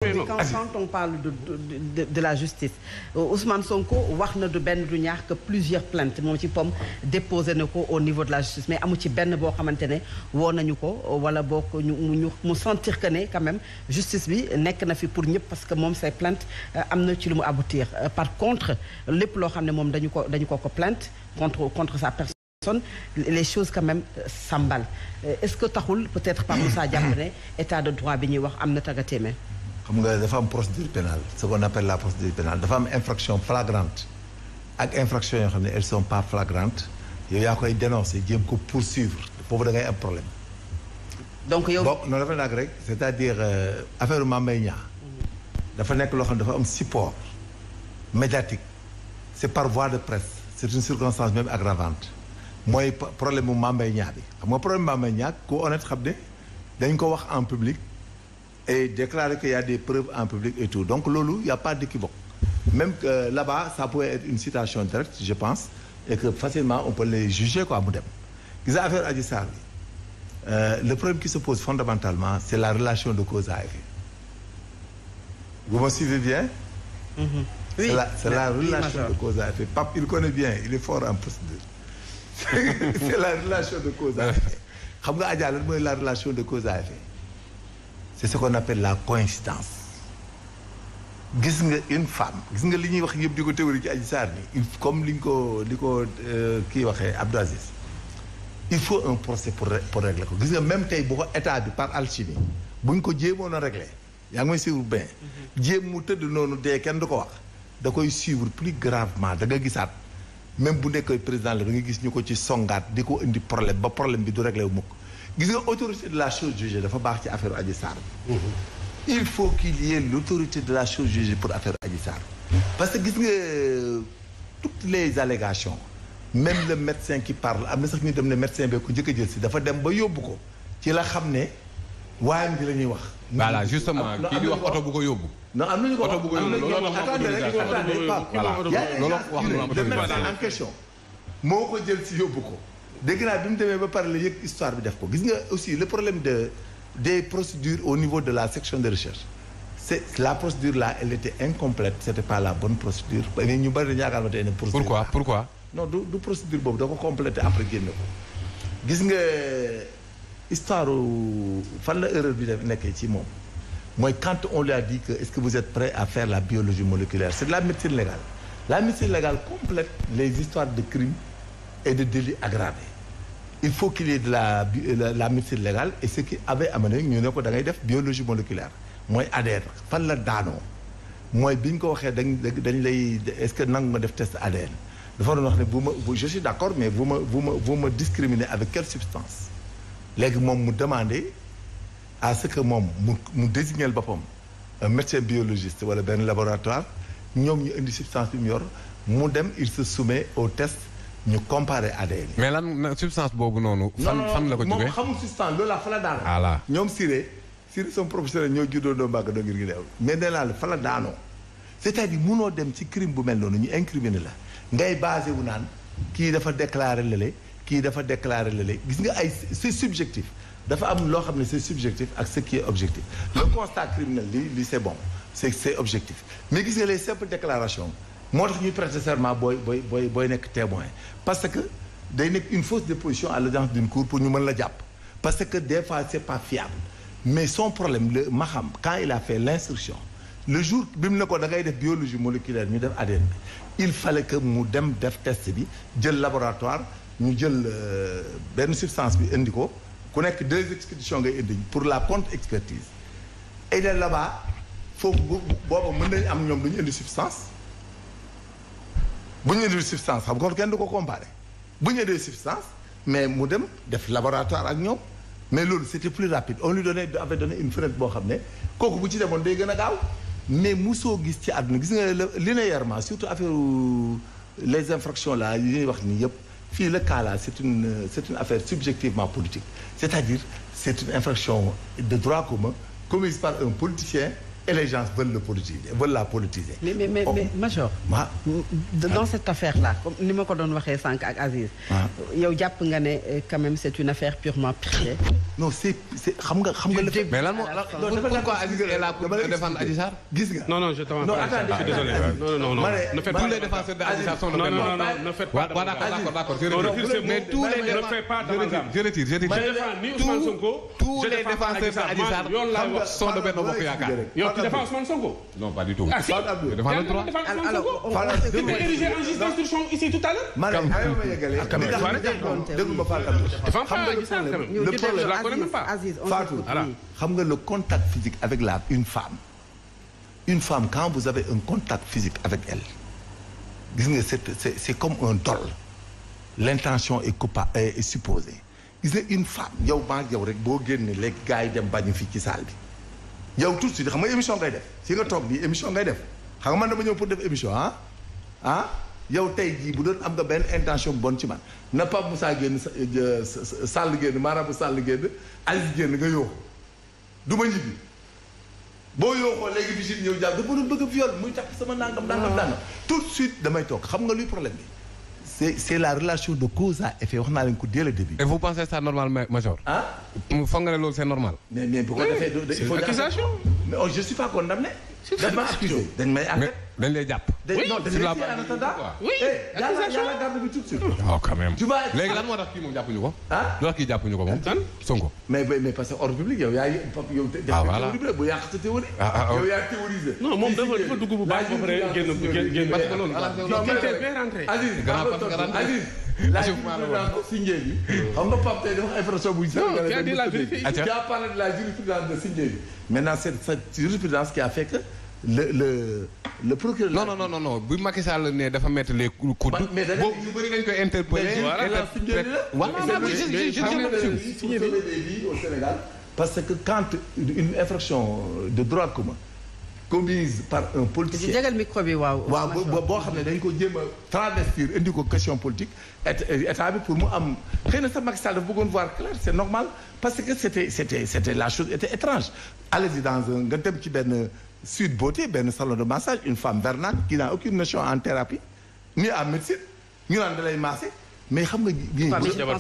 Quand on parle de la justice Ousmane Sonko wax na du benn du ñaar que plusieurs plaintes moom ci pom déposé na ko au niveau de la justice mais amu ci benn boo xamante ne woo nañu ko wala boo ko mu sentir que ne quand même justice bi nekk na fi pour ñëpp parce que moom say plainte am na ci lu mu aboutir par contre lépp loo xam ne moom dañu ko plainte contre sa personne les choses quand même s'emballent est-ce que taxul peut-être par Moussa jàpp ne état de droit bi ñuy wax am na tagatéeme. xam nga dafa am procédure pénale ce qu'on appelle la procédure pénale dafa am infraction flagrante ak infraction yoo xam ne elles sont pas flagrantes yow yaa koy dénoncer jéem ko poursuivre foofu da ngay am problème. donc yow bon non dafa nag rek c'est-à-dire affaire Mame Mbaye Niang dafa nekk loo xam ne dafa am support médiatique c'est par voie de presse c'est une circonstance même aggravante mooy problème mu Mame Mbaye Niang bi xam nga problème Mame Mbaye Niang ku honnête xam ne dañ ko wax en public. Et déclarer qu'il y a des preuves en public et tout. Donc, Lolo, il n'y a pas d'équivoque. Même que là-bas, ça pourrait être une citation directe, je pense, et que facilement, on peut les juger quoi, Moudem. Ils ont affaire à Adji Sarr. Le problème qui se pose fondamentalement, c'est la relation de cause à effet. Vous me suivez bien? Oui. C'est la relation de cause à effet. Pape, il connaît bien, il est fort en procédure. C'est la relation de cause à effet. Vous savez, la relation de cause à effet. C'est ce qu'on appelle la coïncidence gis nga une femme gis nga li ñuy wax yëpp di ko théorie ci Adji Sarr ni comme li ko kii waxee Abdou Aziz il faut un procès pour régler ko gis nga même tey bu ko état bi par alchimie buñ ko jéemoon a régler yaa ngi may suivre bien jéem mu tëdd noonu dee kenn du ko wax da koy suivre plus gravement da nga gisaat même bu nekkoy président la da nga gis ñu ko ci songaat di ko indi problème ba problème bi du réglé wu mukk gis nga autorité de la chose jugée dafa baax ci affaire Adji Sarr il faut qu'il y ait l'autorité de la chose jugée pour affaire Adji Sarr parce que gis nga toutes les allégations même le médecin qui parle am na sax ñu dem ne médecin bee ko njëkk a jël si dafa dem ba yóbbu ko ci la xam ne waayam bi la ñuy wax voilà justement kii di wax oto bu ko yóbbu non am nañu ko oto bu ko yóbbu le médecin en question moo ko jël si yóbbu ko dégg naa bi mu demee ba pare la yëg histoire bi def ko gis nga aussi le problème des procédures au niveau de la section de recherche c'est la procédure là elle était incomplète c'était pas la bonne procédure mais ñu bari dañu yaakaar ne procédure pourquoi non du procédure boobu da ko complété après génne ko gis nga histoire fan la erreur bi def nekkee ci moom mooy quand on lui a dit que est-ce que vous êtes prêt à faire la biologie moléculaire c'est de la médecine légale complète les histoires de crimes et de délits aggravés il faut qu'il y ait de la médecine légale et ce qui avait amené ñu ne ko da ngay def biologie moléculaire mooy ADN fan la daanoo mooy bi ñu ko waxee dañ lay est-ce que nangu nga def test ADN dafa doon wax ne je suis d'accord mais vous me discriminez avec quelle substance léegi moom mu demander à ce que moom mu désigner boppam un médecin biologiste wala benn laboratoire ñoom ñu indi substance bi mu yor mu dem il se soumet au test ñu comparer ADN. mais lan substance boobu noonu. fan la ko jógee moom xamul substance loolu la fa la daanoo. voilà ñoom Siré son professionnel ñoo juddoo doo mbàgg doo ngir gi deewul mais nee naa la fa la daanoo c'est-à-dire munoo dem ci crime bu mel noonu ñu incriminer la ngay basé wu naan kii dafa déclaré lële kii dafa déclaré lële gis nga ay c'est subjectif dafa am loo xam ne c'est subjectif ak ce qui est objectif le constat criminel li c'est bon c'est objectif mais gis nga les simples déclarations. moo tax ñuy prêter serment booy nekk témoin parce que day nekk une fausse déposition à l'audience d'une cour pour ñu mën la jàpp parce que des fois c'est pas fiable mais son problème le Maham quand il a fait l'instruction le jour bi mu ne ko da ngay def biologie moléculaire ñu def ADN bi il fallait que mu dem def test bi jël laboratoire ñu jël benn substance bi indi ko ku nekk 2 expéditions ngay indi pour la contre-expertise et de là-bas foofu booba mën nañu am ñoom duñu indi substance bu ñu indil substance xam nga kenn du ko comparé bu ñu indil substance mais mu dem def laboratoire ak ñoom mais loolu c'était plus rapide on lui avait donné une fenêtre boo xam ne kooku bu ci demoon day gën a gaaw mais musoo gis ci àdduna gis nga linéairement surtout affaire les infractions là yi ñuy wax nii yëpp fii le cas là c'est une affaire subjectivement politique c'est-à-dire c'est une infraction de droit commun commise par un politicien et les gens veulent la politiser. mais Major. Dans cette affaire-là comme ni ma ko doon waxee sànq ak Aziz. yow jàpp nga ne quand même c'est une affaire purement privée. non c'est xam nga mais lan moo pourquoi Aziz est là pour défendre Adji Sarr. gis nga non je t'en prie. Je suis désolé. non ne faites pas tous les défenseurs d'Adji Sarr sont de même. non ne faites pas d'accord. mais tous les ne faites pas je retire. tous les défenseurs d'Adji Sarr sont de Benno Bokk Yaakaar. yow tu défends Ousmane Sonko? Non, pas du tout. Ah si, je défends le droit. Alors, tu m'as érigé en juge d'instruction ici tout à l'heure. Fatou, xam nga le contact physique avec une femme quand vous avez un contact physique avec elle gis nga c'est comme un dol. L'intention est supposée. Gis nga une femme yow maa yow rek boo génne léegi gars yi dem bañu fii ci salle bi yow tout de suite xam nga émission ngay def si nga toog nii émission ngay def xam nga man dama ñëw pour def émission yow tey jii bu doon am nga benn intention bu bonne ci man na Pape Moussa génn Sall génn Marabu Sall génn Aziz génn nga yooxu du ma ñibbi boo yooxoo léegi visite ñëw jàpp dafa doon bëgg a viol muy tax sama nangam tout de suite damay toog xam nga luy problème bi c'est la relation de cause à effet wax naa leen ko dès le début. Et vous pensez ça normal, Major? Foog nga ne loolu c'est normal. mais bu ko defee il faut accusation. mais je suis pas condamné. dañ ma accusé dañ may enquête. dañ lay jàpp. non dañ lay en attendant. oui accusation yàlla garde bi tout de suite. oh quand même. tu vois léegi lan moo tax kii moom jàppuñu ko. lu tax kii jàppuñu ko moom. Sonko. mais parce que ordre public yow yaa voilà bu yàq sa théorie. yow yaa théorisé. non moom dafa dugg bu baax ba pare génn parce que loolu. Aziz la jurisprudence Sindiély bi xam nga Pape tey dafa infraction bu tu as parlé de la jurisprudence de Sindiély bi maintenant c'est cette jurisprudence qui a fait que le procureur non bu Macky Sall ne dafa mettre les coups mais boobu ñu bëri dañ koy interpeller au Sénégal parce que quand une infraction de droit commun commise par un politicien. jégal micro bi waaw boo xam ne dañ ko jéem a travestir indi ko question politique état bi pour mu am xëy na sax Macky Sall dafa bëggoon voir clair c'est normal parce que c'était la chose était étrange. Allez-y dans un nga dem ci benn Sud Beauté benn salon de massage une femme vernante qui n'a aucune notion en thérapie ni en médecine ñu naan da lay masser mais xam nga.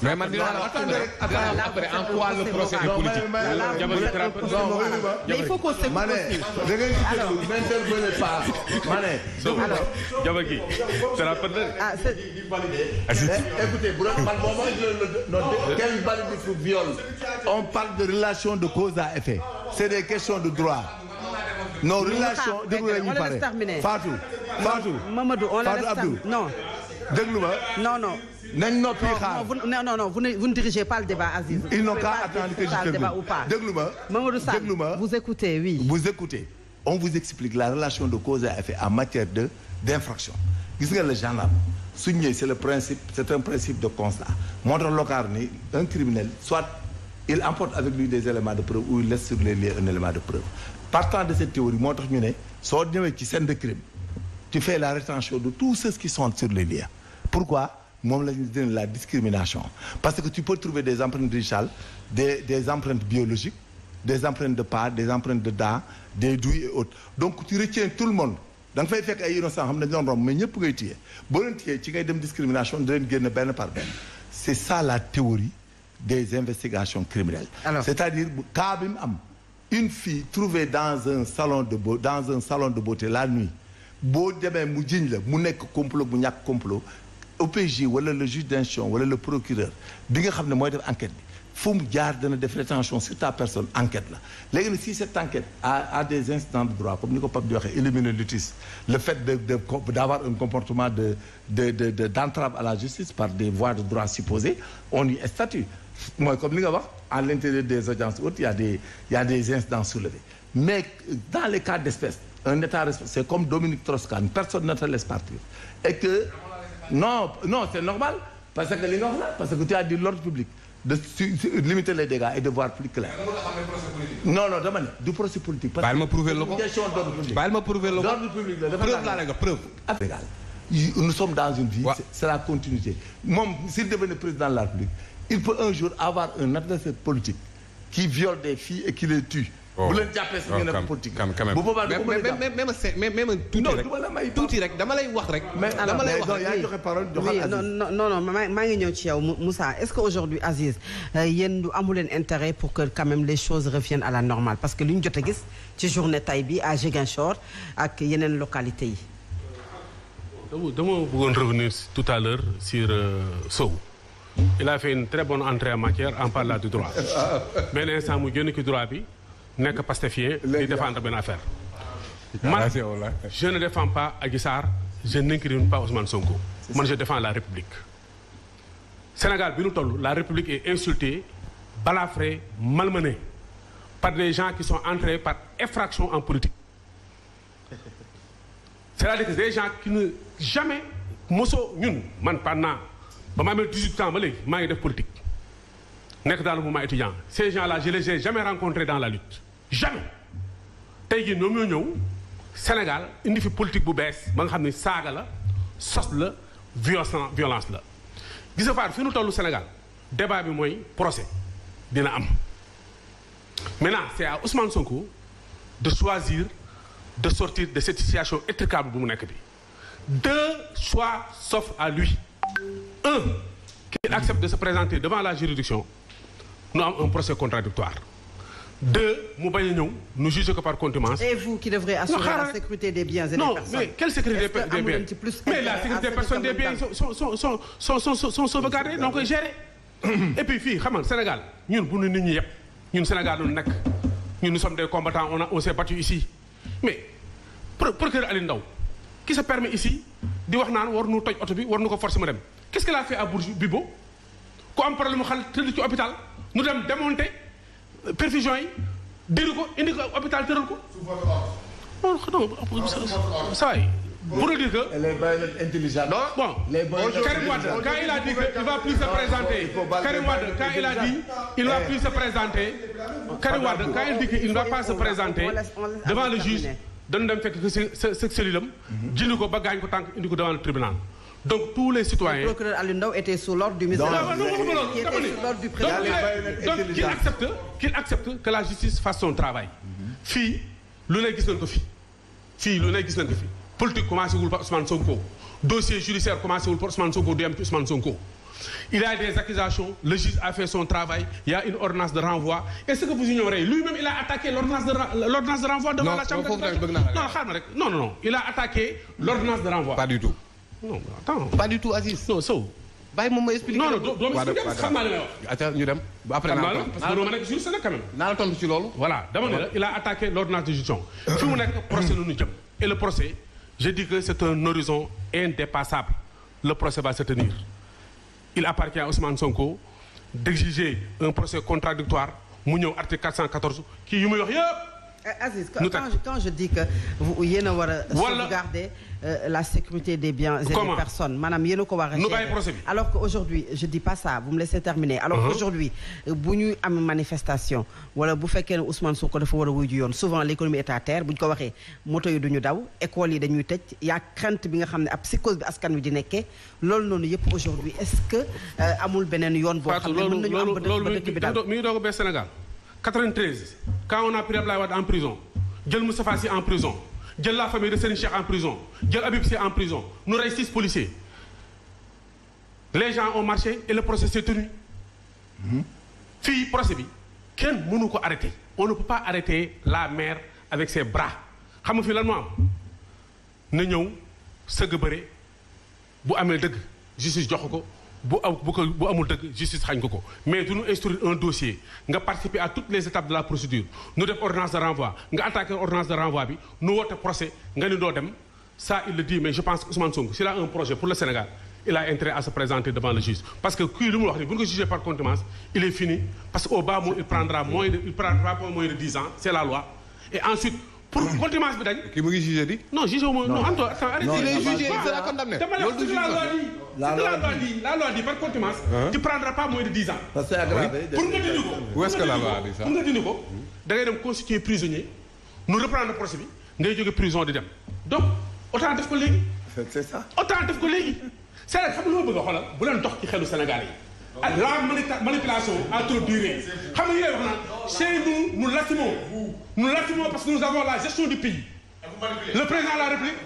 mais man dinaa la après en quoi le procès est politique. mais il faut qu'on s'écoute aussi. da ngay déglu n'intervenez pas ma ne. jabar gi thérapeute la. écoutez bu doon man moom quel valide pour viol. on parle de relation de cause à effet. c'est des questions de droit. non relation déglu la ñu pare Fatou. Mamadou on la laisse non. déglu ma non. nañ noppi xaar non vous ne dirigez pas le débat Aziz. ils n'ont qu'à attendre que je termine déglu ma Mamadou Sall déglu ma vous écoutez oui. vous écoutez on vous explique la relation de cause à effet en matière d'infraction gis nga le gendarme su ñëwee c'est un principe de constat moo tax local ni un criminel soit il emporte avec lui des éléments de preuve ou il laisse sur les lieux un élément de preuve partant de cette théorie moo tax ñu ne soo ñëwee ci scène de crime tu fais la rétention de tous ceux qui sont sur les lieux pourquoi moom la ñu dina la discrimination parce que tu peux trouver des empreintes digitales des empreintes biologiques des empreintes de pas des empreintes de dents des douilles et autres donc tu retiens tout le monde da nga fay fekk ay innocents xam ne dañu doon romb mais ñëpp ngay téye boo leen téyee ci ngay dem discrimination da leen génn benn par benn c'est ça la théorie des investigations criminelles. C'est-à-dire cas bi mu am une fille trouvée dans un salon de beauté la nuit boo demee mu jiñ la mu nekk complot bu ñàkk complot OPJ wala le juge d'instruction wala le procureur bi nga xam ne mooy def enquête bi fu mu jaar dana def rétention sur ta personne enquête la léegi nag si cette enquête a des incidents de droit comme ni ko Pape di waxee éliminer litis le fait d'avoir un comportement d'entrave à la justice par des voies de droit supposées on y statue mooy comme li nga wax à l'intérieur des audiences hautes il y a des incidents soulevés mais dans les cas d'espèce un état responsable c'est comme Dominique Strauss-Kahn personne ne te laisse partir et que non c'est normal parce que li nga wax la parce que tu as dit l'ordre public de limiter les dégâts et de voir plus clair. non dama ne du procès politique. parce que ma prouver la ko question d'ordre public. bàyyi ma prouver la ko d'ordre public la dafa preuve laa lay jox preuve. nous sommes dans une vie. c'est la continuité moom s'il devenait président de la République il peut un jour avoir un adversaire politique qui viole des filles et qui les tue bu leen jàppee si ngeen politique. bu boobaa du ko mën a jàpp tuuti rek dama lay wax rek. dama lay wax yaa joxe parole joxal Aziz. non maa ngi ñëw ci yow Moussa est-ce que aujourd'hui Aziz yéen du amu leen intérêt pour que quand même les choses reviennent à la normale parce que li ñu jot a gis ci journée tay bi à Ziguinchor ak yeneen localités yi. dama bëggoon revenir tout à l'heure sur Sow. il a fait une très bonne entrée en matière en parlant du droit. benn instant mu génn ci droit bi nekk pastefien di défendre benn affaire. man je ne défends pas Adji Sarr je n'incrimine pas Ousmane Sonko. man je défends la République. Sénégal bi nu toll la République est insultée balafrée malmenée par des gens qui sont entrés par effraction en politique. c'est-à-dire que des gens qui ne jamais mosoo ñun man pendant ba ma amee 18 ans ba léegi maa ngi def politique nekk dans le mouvement étudiant ces gens-là je les ai jamais rencontrés dans la lutte jamais tey jii ñoom ñoo ñëw Sénégal indi fi politique bu bees ba nga xam ne saaga la sos la violence la gis nga faar fi nu tollu Sénégal débat bi mooy procès dina am maintenant c'est à Ousmane Sonko de choisir de sortir de cette situation étriquable bu mu nekk bi deux choix s'offrent à lui un qu'il accepte de se présenter devant la juridiction nous avons un procès contradictoire deux mu bañ a ñëw nous juger que par contumace. Et vous qui devrez assurer la sécurité des biens et des personnes. Non mais quelle sécurité des biens? Mais la sécurité des personnes des biens sont sauvegardées donc koy gérer. Et puis fii xam nga Sénégal ñun bu ñu nit ñi yëpp ñun Sénégal lu nekk ñun nous sommes des combattants on s'est battu ici mais procureur Aliou Ndao qui se permet ici di wax naan war nu toj oto bi war nu ko forcer mu dem qu'est-ce qu'il a fait à Bourgi Bibo ku am problème mu xel tëdd ci hôpital nu dem démonter perfusion yi diri ko indi ko hôpital tëral ko. non ça va pour dire que. elle est intelligente. bon Karim Wade quand il a dit qu'il va plus se présenter Karim Wade quand il a dit il va plus se présenter Karim Wade quand il dit qu'il ne va pas se présenter devant le juge dañu dem fekk que sa cellule am jëli ko ba gaañ ko tànk indi ko devant le tribunal donc tous les citoyens. Le procureur Aliou Ndao était sous l'ordre du ministre. Qui était sous l'ordre du président. Donc qu'il accepte que la justice fasse son travail. fii lu ne gis nañ ko fii lu ne gis nañ ko fi politique commencé wul par Ousmane Sonko dossier judiciaire commencé wul par Ousmane Sonko du yem ci Ousmane Sonko. Il y a des accusations le juge a fait son travail il y a une ordonnance de renvoi est-ce que vous ignorez lui-même il a attaqué l'ordonnance de renvoi devant la chambre. non xaar ma rek non il a attaqué l'ordonnance de renvoi. Pas du tout. non attends. Pas du tout Aziz. non Sow. bàyyi moom ma expliqué. non doo ma expliqué xam naa li may wax. atiwaat ñu dem. après naa la parce que doo ma nekk juriste nag quand même. naa la tontu ci loolu. voilà dama ne la il a attaqué l'ordonnance de juridiction. fi mu nekk procès lu ñu jëm. et le procès je dis que c'est un horizon indépassable. le procès va se tenir. il appartient à Ousmane Sonko d'exiger un procès contradictoire mu ñëw article 414 kii yu muy wax yëpp. Aziz quand je dis que vous yéen a war a sauvegarder la sécurité des biens et des personnes maanaam yéen a ko war a gérer alors que aujourd'hui je dis pas ça vous me laissez terminer alors qu'aujourd'hui bu ñu am manifestation wala bu fekkee ne Ousmane Sonko dafa war a wuy ju yoon souvent l'économie est à terre bu ñu ko waxee moto yi duñu daw écoles yi dañuy tëj yaa crainte bi nga xam ne ab psychose bi askan wi di nekkee loolu noonu yëpp aujourd'hui est-ce que amul beneen yoon boo xam ne mën nañu am ba dëkk bi daal mi ngi doog a bees Sénégal 93 quand on a pris Abdoulaye Wade en prison jël Moustapha Sy en prison jël la famille de Serigne Cheikh en prison jël Habib Sy en prison nous rey 6 policiers les gens ont marché et le procès s'est tenu fii procès bi kenn mënu ko arrêter on ne peut pas arrêter la mère avec ses bras xam nga fii lan moo am na ñëw sëgg bëre bu amee dëgg justice jox ko bu amul dëgg justice xañ ko mais du ñu instruire un dossier nga participer à toutes les étapes de la procédure nu def ordonnance de renvoi nga attaquer ordonnance de renvoi bi nu woote procès nga ni doo dem ça il le dit mais je pense que Ousmane Sonko s'il a un projet pour le Sénégal il a intérêt à se présenter devant le juge parce que kii lu mu wax ni bu ñu ko jugé par contumace il est fini parce que au bas mot il prendra moins de 10 ans c'est la loi et ensuite pour contumace bi dañ. kii mu ngi jugé di. non jugé wu ma non Antoine. il est jugé il sera condamné. loolu du la loi dit par contumace. tu prendras pas moins de 10 ans. parce que c'est aggravé. pour nga dindi ko. où est-ce que la loi dit ça. pour nga dindi ko da ngay dem constituer prisonnier nu reprendre procès bi ngay jóge prison di dem donc autant def ko léegi. c'est ça. autant def ko léegi. c'est vrai xam nga lu ma bëgg a xoolal bu leen dox ci xelu Sénégal yi. la manipulation a trop duré xam nga yooyu wax naan Chez nous, nous l'assumons. Nous l'assumons parce que nous avons la gestion du pays. Le président de la République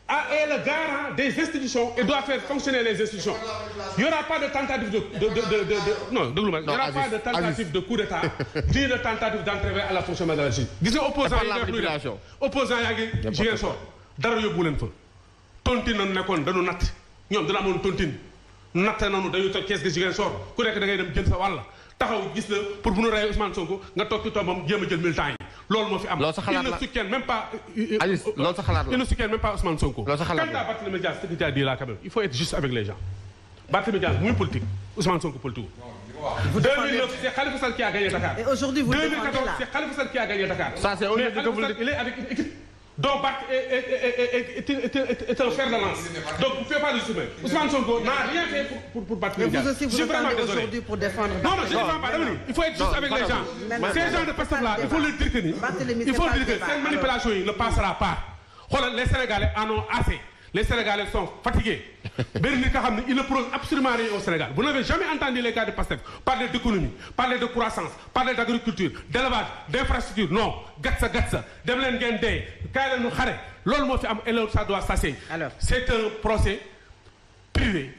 est le garant des institutions et doit faire fonctionner les institutions. Il n'y aura pas de tentative de coup d'État, ni de tentative d'entraver à la fonctionnement de la justice. Gis nga opposant yaa ngi Ziguinchor dara yóbbu leen fa. tontine nañu nekkoon dañu natt ñoom dina amoon tontine natt nañu dañuy toj kees de Ziguinchor ku nekk da ngay dem jël sa wàll taxaw gis la pour bu ñu rey Ousmane Sonko nga toog ci tombam jéem a jël militants yi. loolu moo fi am. loolu sa xalaat la il ne soutient même pas. Aziz loolu sa xalaat la il ne soutient même pas Ousmane Sonko. loolu sa xalaat la quant à Barthélémy Dias ce que tu as dit là quand même il faut être juste avec les gens. Barthélémy Dias muy politique Ousmane Sonko politique. 2009 c'est Khalifa Sall qui a gagné Dakar. Et aujourd'hui vous 2014 c'est Khalifa Sall qui a gagné Dakar. Ça c'est mais Khalifa Sall il est avec une équipe. Donc Barth est un fer de lance. Donc vous ne faites pas le sommet. Ousmane Sonko n'a rien fait pour Barthélémy Dias. Vous aussi vous attendez aujourd'hui pour défendre. Non je ne défends pas. Il faut être juste avec les gens. Ces gens de Pastef là il faut leur dire que ni. Il faut dire que cette manipulation yi ne passera pas. Xoolal les Sénégalais en ont assez. Les Sénégalais sont fatigués. benn nit nga xam ne il ne propose absolument rien au Sénégal. Vous n'avez jamais entendu les gars de Pastef parler d'économie, parler de croissance, parler d'agriculture, d'élevage, d'infrastructure. Non, gatsa dem leen ngeen dee kaay leen ñu xare loolu moo fi am et ça doit cesser. C'est un procès privé.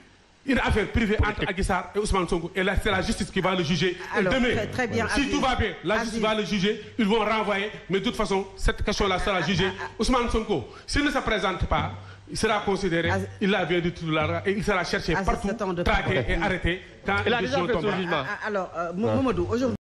Une affaire privée entre Adji Sarr et Ousmane Sonko et là c'est la justice qui va le juger. Alors, et demain, très bien, si tout va bien, la justice va le juger, ils vont renvoyer, mais de toute façon, cette question-là sera jugée. Ousmane Sonko, s'il ne se présente pas, il sera considéré, il a bien du tout et il sera cherché partout, traqué et arrêté quand il a déjà fait son jugement. Alors, Mamadou, aujourd'hui